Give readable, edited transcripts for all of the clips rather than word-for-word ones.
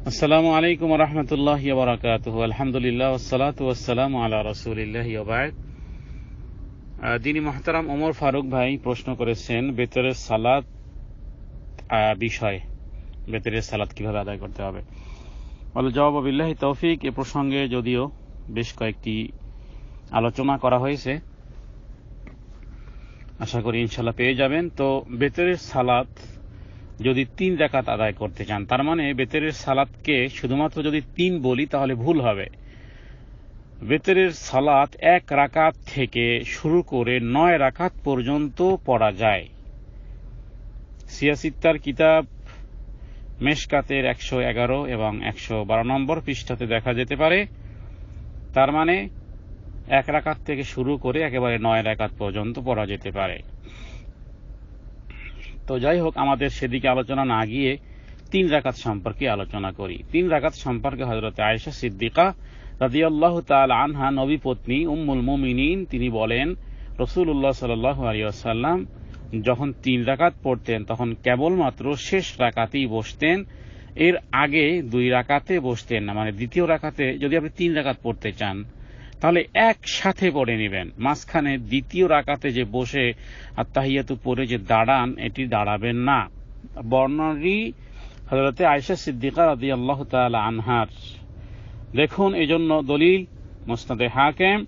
আসসালামু আলাইকুম ওয়া রাহমাতুল্লাহি ওয়া বারাকাতুহু। আলহামদুলিল্লাহ ওয়াসসালাতু ওয়াসসালামু আলা রাসূলিল্লাহি ওয়া বা'দ। দিনী মুহতারাম ওমর ফারুক ভাই প্রশ্ন করেছেন বেতরের সালাত বিষয়, বেতরের সালাত কিভাবে আদায় করতে হবে। ওয়াল জাওয়াবু বিল্লাহি তৌফিক। এ প্রসঙ্গে যদিও বেশ কয়েকটি আলোচনা করা হয়েছে, আশা করি ইনশাআল্লাহ পেয়ে যাবেন। তো বেতরের সালাত যদি 3 রাকাত আদায় করতে চান, তার মানে বেতরের সালাতকে শুধুমাত্র যদি 3 বলি তাহলে ভুল হবে। বেতরের সালাত 1 রাকাত থেকে শুরু করে 9 রাকাত পর্যন্ত পড়া যায়। সিয়াসিত্তার কিতাব মেশকাতের 111 এবং 112 নম্বর পৃষ্ঠাতে দেখা যেতে পারে। তার মানে 1 রাকাত থেকে শুরু করে একেবারে 9 রাকাত পর্যন্ত পড়া যেতে পারে। তো যাই হোক, আমাদের সেদিকে আলোচনা না গিয়ে 3 রাকাত সম্পর্কে আলোচনা করি। 3 রাকাত সম্পর্কে হযরত আয়েশা সিদ্দিকা রাদিয়াল্লাহু তাআলা আনহা, নবী পত্নী উম্মুল মুমিনিন, তিনি বলেন রাসূলুল্লাহ সাল্লাল্লাহু আলাইহি ওয়াসাল্লাম যখন 3 রাকাত পড়তেন তখন কেবলমাত্র শেষ রাকাতেই বসতেন, এর আগে 2 রাকাতে বসতেন না। মানে দ্বিতীয় রাকাতে যদি আপনি 3 রাকাত পড়তে চান তাহলে একসাথে পড়ে নেবেন। মাঝখানে দ্বিতীয় রাকাতে যে বসে আত্তাহিয়াতু পড়ে যে দাঁড়ান, এটি দাঁড়াবেন না। বর্ণনাটি হযরতে আয়েশা সিদ্দিকা রাদিয়াল্লাহু তাআলা আনহার। দেখুন, এজন্য দলিল মুসনাদে হাকিম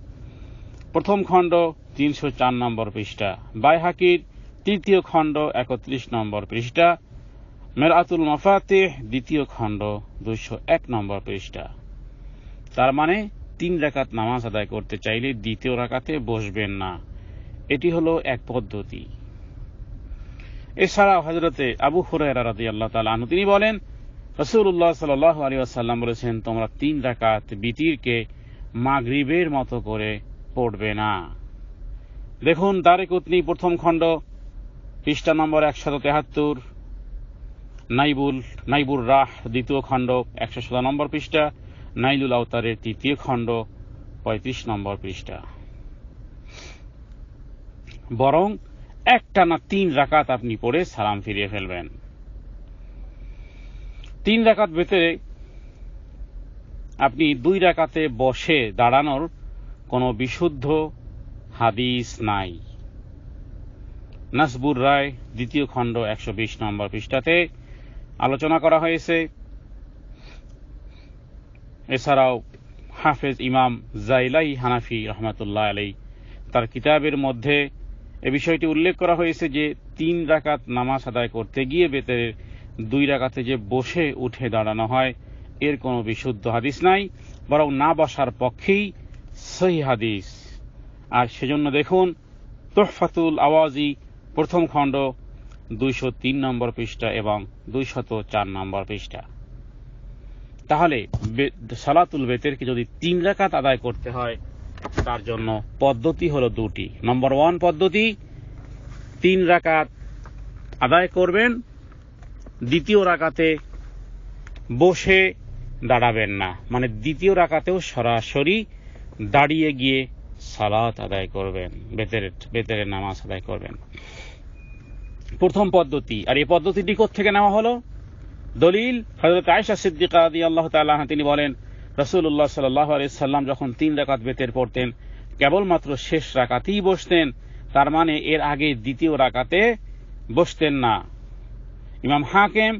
প্রথম খণ্ড 304 নম্বর পৃষ্ঠা, বাইহাকির তৃতীয় খণ্ড 31 নম্বর পৃষ্ঠা, মিরআতুল মাফাতিহ দ্বিতীয় খণ্ড 201 নম্বর পৃষ্ঠা। তার মানে 3 রাকাত নামাজ আদায় করতে চাইলে দ্বিতীয় রাকাতে বসবেন না। এটি হলো এক পদ্ধতি। এছাড়াও হযরতে আবু হুরায়রা রাদিয়াল্লাহু তাআলা আনহু তিনি বলেন রাসূলুল্লাহ সাল্লাল্লাহু আলাইহি ওয়াসাল্লাম বলেছেন, তোমরা 3 রাকাত বিতিরকে মাগরিবের মতো করে পড়বে না। দেখুন, দারিকুতনি প্রথম খণ্ড পৃষ্ঠা নম্বর 173, নাইবুর রাহ দ্বিতীয় খণ্ড 117 নম্বর পৃষ্ঠা, নাইলুল আওতারের তৃতীয় খণ্ড 35 নম্বর পৃষ্ঠা। বরং একটানা 3 রাকাত আপনি পড়ে সালাম ফিরিয়ে ফেলবেন। 3 রাকাত ভেতরে আপনি 2 রাকাতে বসে দাঁড়ানোর কোনো বিশুদ্ধ হাদিস নাই। নাসবুর রায় দ্বিতীয় খণ্ড 120 নম্বর পৃষ্ঠাতে আলোচনা করা হয়েছে। এছাড়াও হাফেজ ইমাম জাইলাই হানাফি রহমাতুল্লাহ আলাইহি তার কিতাবের মধ্যে এ বিষয়টি উল্লেখ করা হয়েছে যে 3 রাকাত নামাজ আদায় করতে গিয়ে বেতরের 2 রাকাতে যে বসে উঠে দাঁড়ানো হয়, এর কোনো বিশুদ্ধ হাদিস নাই, বরং না বসার পক্ষেই সহিহ হাদিস। আর সেজন্য দেখুন তুহফাতুল আওয়াজি প্রথম খণ্ড 203 নম্বর পৃষ্ঠা এবং 204 নম্বর পৃষ্ঠা। তাহলে সালাতুল বেতরকে যদি 3 রাকাত আদায় করতে হয় তার জন্য পদ্ধতি হলো 2টি। নম্বর 1 পদ্ধতি, 3 রাকাত আদায় করবেন, দ্বিতীয় রাকাতে বসে দাঁড়াবেন না। মানে দ্বিতীয় রাকাতেও সরাসরি দাঁড়িয়ে গিয়ে সালাত আদায় করবেন, বেতরের নামাজ আদায় করবেন। প্রথম পদ্ধতি। আর এই পদ্ধতিটি কোত্থেকে নেওয়া হলো? দলিল হযরত আয়েশা সিদ্দিকা রাদিয়াল্লাহু তাআলা আনহা, তিনি বলেন রাসূলুল্লাহ সাল্লাল্লাহু আলাইহি ওয়াসাল্লাম যখন 3 রাকাত বেতর পড়তেন কেবলমাত্র শেষ রাকাতেই বসতেন, তার মানে এর আগে দ্বিতীয় রাকাতে বসতেন না। ইমাম হাকিম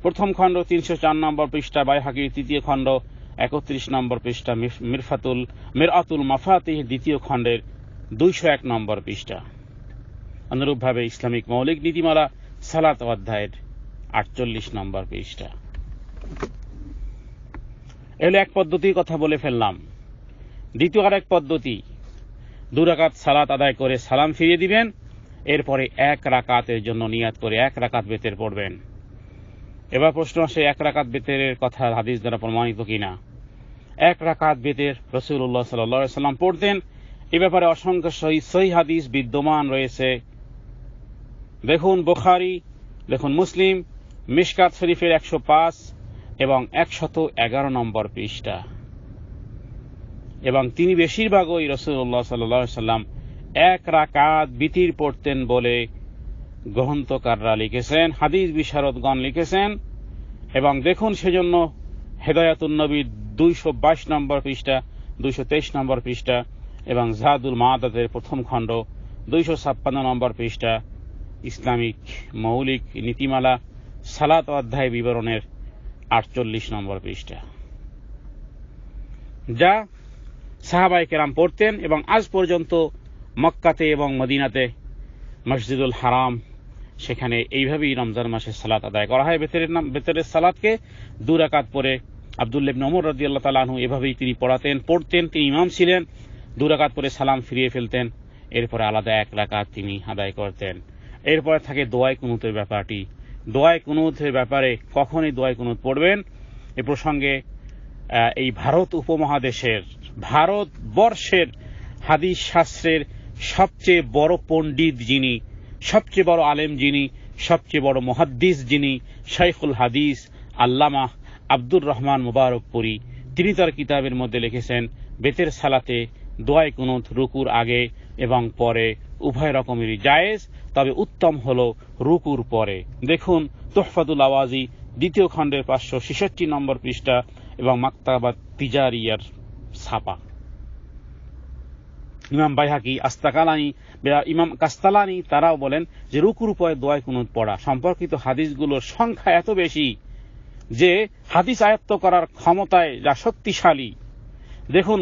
প্রথম খণ্ড 304 নম্বর পৃষ্ঠা, বাইহাকির তৃতীয় খণ্ড 31 নম্বর পৃষ্ঠা, মিরআতুল মাফাতিহ দ্বিতীয় খণ্ডের 201 নম্বর পৃষ্ঠা। অনুরূপভাবে ইসলামিক মৌলিক নীতিমালা সালাত অধ্যায়ের 48 নম্বর পৃষ্ঠা। এহলো এক পদ্ধতির কথা বলে ফেললাম। দ্বিতীয় আরেক পদ্ধতি, 2 রাকাত সালাত আদায় করে সালাম ফিরিয়ে দিবেন, এরপরে 1 রাকাতের জন্য নিয়াত করে 1 রাকাত বেতর পড়বেন। এবার প্রশ্ন আসে, 1 রাকাত বেতরের কথা হাদিস দ্বারা প্রমাণিত কিনা। 1 রাকাত বেতর রাসূলুল্লাহ সাল্লাল্লাহু আলাইহি ওয়াসাল্লাম পড়তেন, এ ব্যাপারে অসংখ্য সহিহ হাদিস বিদ্যমান রয়েছে। দেখুন বুখারী, দেখুন মুসলিম, মিশকাত শরীফের 105 এবং 111 নম্বর পৃষ্ঠা। এবং তিনি বেশিরভাগই রাসূলুল্লাহ সাল্লাল্লাহু আলাইহি ওয়াসাল্লাম 1 রাকাত বিতির পড়তেন বলে গ্রন্থকাররা লিখেছেন, হাদিস বিশারদগণ লিখেছেন। এবং দেখুন, সেজন্য হেদায়াতুন নবী 222 নম্বর পৃষ্ঠা, 223 নম্বর পৃষ্ঠা এবং জাদুল মাআদাতের প্রথম খণ্ড 256 নম্বর পৃষ্ঠা, ইসলামিক মৌলিক নীতিমালা সালাত অধ্যায় বিবরণের 48 নম্বর পৃষ্ঠা, যা সাহাবায়ে কেরাম পড়তেন এবং আজ পর্যন্ত মক্কাতে এবং মদিনাতে মসজিদুল হারাম সেখানে এইভাবেই রমজান মাসে সালাত আদায় করা হয়। বেতরের সালাতকে 2 রাকাত পরে আব্দুল্লাহ ইবনে ওমর রাদিয়াল্লাহু তাআলা আনহু এভাবেই তিনি পড়তেন, তিনি ইমাম ছিলেন। 2 রাকাত পরে সালাম ফিরিয়ে ফেলতেন, এরপরে আলাদা 1 রাকাত তিনি আদায় করতেন। এরপরে থাকে দোয়া কুনুতের ব্যাপারটি। দোয়া কুনুতের ব্যাপারে কখনই দোয়া কুনুত পড়বেন এ প্রসঙ্গে এই ভারত উপমহাদেশের, ভারতবর্ষের হাদিস শাস্ত্রের সবচেয়ে বড় পণ্ডিত যিনি, সবচেয়ে বড় আলেম যিনি, সবচেয়ে বড় মুহাদ্দিস যিনি, শাইখুল হাদিস আল্লামা আব্দুর রহমান মুবারকপুরী, তিনি তার কিতাবের মধ্যে লিখেছেন বেতের সালাতে দোয়া কুনুত রুকুর আগে এবং পরে উভয় রকমেরই জায়েজ, তবে উত্তম হল রুকুর পরে। দেখুন তুহফাতুল আওয়াজি 2য় খণ্ডের 566 নম্বর পৃষ্ঠা এবং মাকতাবাত তিজারিয়ার ছাপা। ইমাম বাইহাকি, ইমাম কাস্তালানি তারাও বলেন যে রুকুর পরে দোয়া কুনুত পড়া সম্পর্কিত হাদিসগুলোর সংখ্যা এত বেশি যে হাদিস আয়ত্ত করার ক্ষমতায় যা শক্তিশালী। দেখুন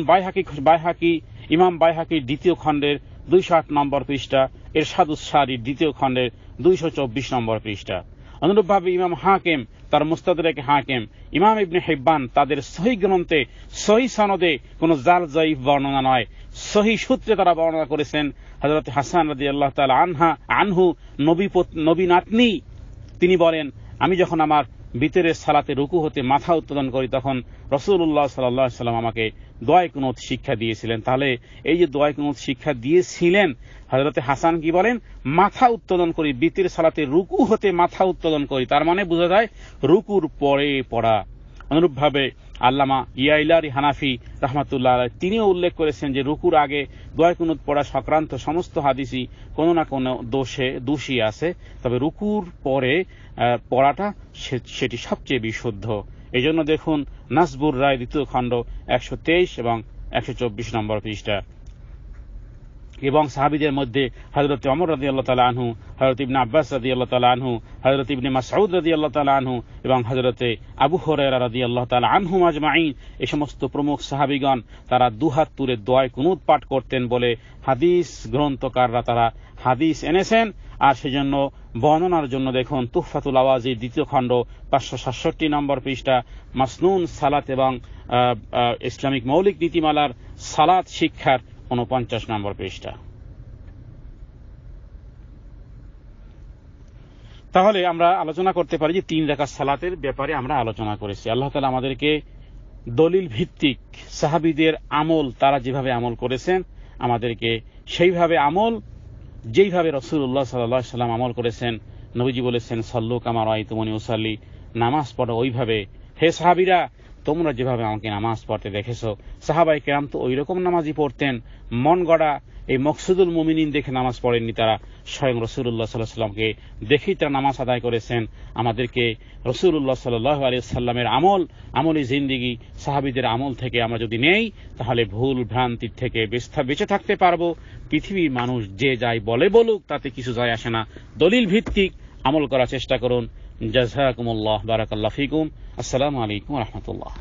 ইমাম বাইহাকির 2য় খণ্ডের 208 নম্বর পৃষ্ঠা, ইরশাদুস সারির 2য় খণ্ডের 224 নম্বর পৃষ্ঠা। অনুরূপভাবে ইমাম হাকিম তার মুস্তাদরাকে হাকিম, ইমাম ইবনে হিব্বান তাদের সহিহ গ্রন্থে সহিহ সনদে কোন জাল যায়িফ বর্ণনা নয়, সহিহ সূত্রে তারা বর্ণনা করেছেন। হযরত হাসান রাদিয়াল্লাহু তাআলা আনহু নবী নাতনি, তিনি বলেন আমি যখন আমার বিতরের সালাতে রুকু হতে মাথা উত্তোলন করি তখন রাসূলুল্লাহ সাল্লাল্লাহু আলাইহি ওয়াসাল্লাম আমাকে দোয়া কুনুত শিক্ষা দিয়েছিলেন। তাহলে এই যে দোয়া কুনুত শিক্ষা দিয়েছিলেন, হযরত হাসান কি বলেন, মাথা উত্তোলন করি, বিতরের সালাতে রুকু হতে মাথা উত্তোলন করি, তার মানে বোঝা যায় রুকুর পরে পড়া। অনুরূপভাবে আল্লামা ইয়াইলারি হানাফি রাহমাতুল্লাহ আলাইহি তিনিও উল্লেখ করেছেন যে রুকুর আগে দোয়া কুনুত পড়া সংক্রান্ত সমস্ত হাদিসই কোনো না কোনো দোষী আছে, তবে রুকুর পরে পড়াটা সেটি সবচেয়ে বিশুদ্ধ। এই জন্য দেখুন নাসবুর রায় 2য় খণ্ড 123 এবং 124 নম্বর পৃষ্ঠা। এবং সাহাবীদের মধ্যে হযরত ওমর রাদিয়াল্লাহু তাআলা আনহু, হযরত ইবনে আব্বাস রাদিয়াল্লাহু তাআলা আনহু, হযরত ইবনে মাসউদ রাদিয়াল্লাহু তাআলা আনহু এবং হযরত আবু হুরায়রা রাদিয়াল্লাহু তাআলা আনহুম আজমাইন, এই সমস্ত প্রমুখ সাহাবীগণ তারা দুহাত তুলে দোয়া কুনুত পাঠ করতেন বলে হাদিস গ্রন্থকাররা তারা হাদিস এনেছেন। আর সেজন্য বর্ণনার জন্য দেখুন তুহফাতুল আওয়াজি 2য় খণ্ড 567 নম্বর পৃষ্ঠা, মাসনুন সালাত এবং ইসলামিক মৌলিক নীতিমালার সালাত শিক্ষার 49 নম্বর পৃষ্ঠা। তাহলে আমরা আলোচনা করতে পারি যে 3 রাকাত সালাতের ব্যাপারে আমরা আলোচনা করেছি। আল্লাহ তাআলা আমাদেরকে দলিল ভিত্তিক সাহাবীদের আমল, তারা যেভাবে আমল করেছেন, আমাদেরকে সেইভাবে আমল, যেইভাবে রাসূলুল্লাহ সাল্লাল্লাহু আলাইহি ওয়াসাল্লাম আমল করেছেন, নবীজি বলেছেন সাল্লু কামা রাআইতুমুনি উসাল্লি, নামাজ পড়ো ওইভাবে। হে সাহাবীরা, তোমরা যেভাবে আমাকে নামাজ পড়তে দেখেছো। সাহাবায়ে কেরাম তো ওইরকম নামাজই পড়তেন, মন গড়া এই মকসুদুল মুমিনিন দেখে নামাজ পড়েননি, তারা স্বয়ং রাসূলুল্লাহ সাল্লাল্লাহু আলাইহি ওয়াসাল্লামকে দেখেই তারা নামাজ আদায় করেছেন। আমাদেরকে রাসূলুল্লাহ সাল্লাল্লাহু আলাইহি ওয়াসাল্লামের আমলি জিন্দেগি, সাহাবীদের আমল থেকে আমরা যদি নেই, তাহলে ভুল ভ্রান্তির থেকে বেঁচে থাকতে পারবো। পৃথিবীর মানুষ যে যাই বলুক, তাতে কিছু যায় আসে না। দলিল ভিত্তিক আমল করার চেষ্টা করুন। জাযাকুমুল্লাহ, বারাকাল্লাহু ফিকুম। আসসালামু আলাইকুম ওয়া রাহমাতুল্লাহ।